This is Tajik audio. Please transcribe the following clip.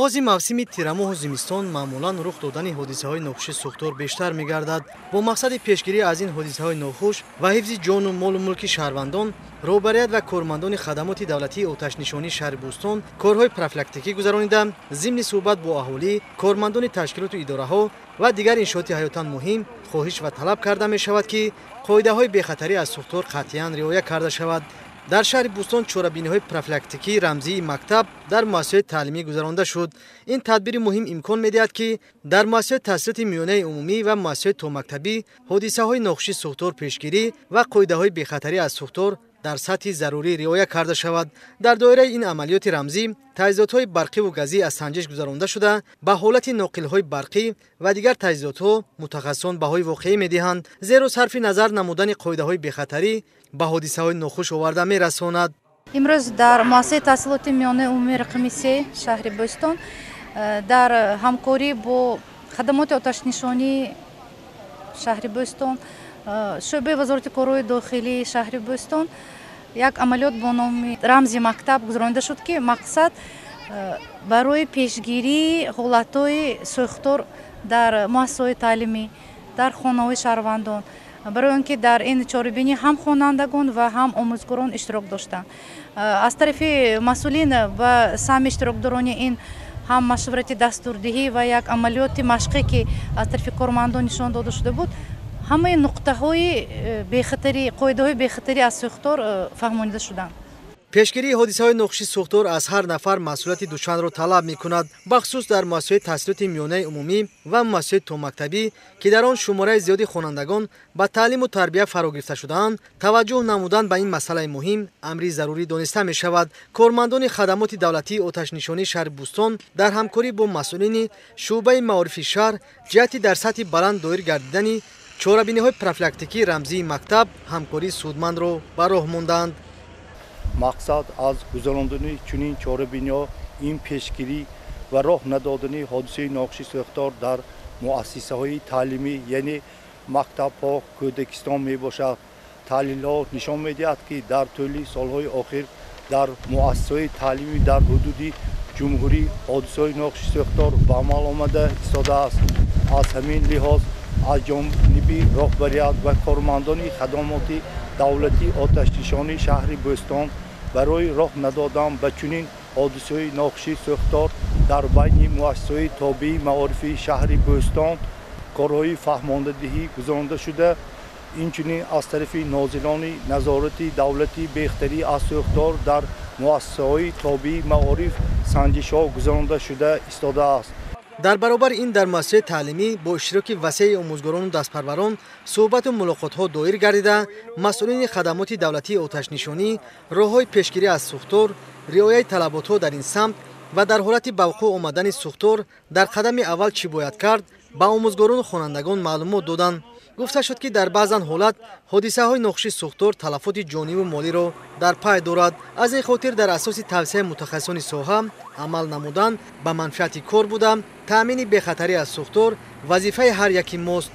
оғози мавсими тирамоҳу зимистон маъмулан рух додани ҳодисаҳои нохуши сӯхтор бештар мегардад. Бо мақсади пешгирӣ аз ин ҳодисаҳои нохуш ва ҳифзи ҷону молу мулки шаҳрвандон, роҳбарият ва кормандони хадамоти давлатии оташнишонии шаҳри Бӯстон корҳои профилактикӣ гузаронида, зимни суҳбат бо аҳолӣ, кормандони ташкилоту идораҳо ва дигар иншооти ҳаётан муҳим хоҳиш ва талаб карда мешавад, ки қоидаҳои бехатарӣ аз сӯхтор қатъиян риоя карда шавад. дар шаҳри Бӯстон чорабиниҳои профилактикии рамзии мактаб дар муассисаҳои таълимӣ гузаронида шуд. Ин тадбири муҳим имкон медиҳад, ки дар муассисаҳои таҳсилоти миёнаи умумӣ ва муассисаҳои томактабӣ ҳодисаҳои нохуши сӯхтор пешгирӣ ва қоидаҳои бехатарӣ аз сӯхтор дар сатҳи зарурӣ риоя карда шавад. дар доираи ин амалиёти рамзӣ таҷҳизотҳои барқиву газӣ аз санҷиш гузаронда шуда, ба ҳолати ноқилҳои барқӣ ва дигар таҷҳизотҳо мутахассисон баҳои воқеӣ медиҳанд, зеро сарфи назар намудани қоидаҳои бехатарӣ ба ҳодисаҳои нохуш оварда мерасонад. имрӯз дар муассисаи таҳсилоти миёнаи умумии рақами 3 шаҳри Бӯстон дар ҳамкорӣ бо хадамоти оташнишонии шаҳри Бӯстон, шӯъбаи вазорати корҳои дохилии шаҳри Бӯстон як амалиёт бо номи рамзи мактаб гузаронида шуд, ки мақсад барои пешгирии ҳолатҳои сӯхтор дар муассисаҳои таълимӣ, дар хонаҳои шаҳрвандон, барои он ки дар ин чорабинӣ ҳам хонандагон ва ҳам омӯзгорон иштирок доштанд. Аз тарафи масъулин ва саҳми иштирокдорони ин ҳам машварати дастурдиҳӣ ва як амалиёти машқӣ, ки аз тарафи кормандон нишон дода шуда буд, ҳамаи нуқтаҳои бехатарӣ, қоидаҳои бехатарӣ аз сӯхтор фаҳмонида шуданд. пешгирии ҳодисаҳои нохуши сӯхтор аз ҳар нафар масъулияти душанро талаб мекунад, бахусус дар муассисаҳои таҳсилоти миёнаи умумӣ ва муассисаҳои томактабӣ, ки дар он шумораи зиёди хонандагон ба таълиму тарбия фаро гирифта шудаанд. Таваҷҷӯҳ намудан ба ин масъалаи муҳим амри зарурӣ дониста мешавад. Кормандони хадамоти давлатии оташнишонии шаҳри Бӯстон дар ҳамкорӣ бо масъулини шуъбаи маорифи шаҳр ҷиҳати дар сатҳи баланд доир гардидани чорабиниҳои профилактикии рамзии мактаб ҳамкории судмандро ба роҳ монданд. мақсад аз гузарондани чунин чорабиниҳо ин пешгирӣ ва роҳ надодани ҳодисаи нохуши сӯхтор дар муассисаҳои таълимӣ, яъне мактабҳо, кӯдакистон мебошад. таҳлилҳо нишон медиҳад, ки дар тӯли солҳои охир дар муассисаҳои таълимӣ дар ҳудуди ҷумҳурӣ ҳодисаҳои нохуши сӯхтор ба амал омада истодааст. аз ҳамин лиҳоз аз ҷониби роҳбарият ва кормандони хадамоти давлати оташнишонии шаҳри Бӯстон барои роҳ надодан ба чунин ҳодисаҳои нохуши сӯхтор дар байни муассисаҳои тобеи маорифи шаҳри Бӯстон корҳои фаҳмондадиҳӣ гузаронида шуда, инчунин аз тарафи нозирони назорати давлати бехатарӣ аз сӯхтор дар муассисаҳои тобеи маориф санҷишҳо гузаронида шуда истодааст. дар баробар ин дар муассисаҳои таълимӣ бо иштироки васеи омӯзгорону дастпарварон суҳбату мулоқотҳо доир гардида, масъулини хадамоти давлатии оташнишонӣ роҳҳои пешгирӣ аз сӯхтор, риояи талаботҳо дар ин самт ва дар ҳолати ба вуқӯъ омадани сӯхтор дар қадами аввал чӣ бояд кард, ба омӯзгорону хонандагон маълумот доданд. гуфта шуд, ки дар баъзан ҳолат ҳодисаҳои нохуши сӯхтор талафоти ҷониву молиро дар пай дорад. аз ин хотир дар асоси тавсияи мутахассисони соҳа амал намудан ба манфиати кор буда, таъмини бехатарӣ аз сӯхтор вазифаи ҳар яки мост.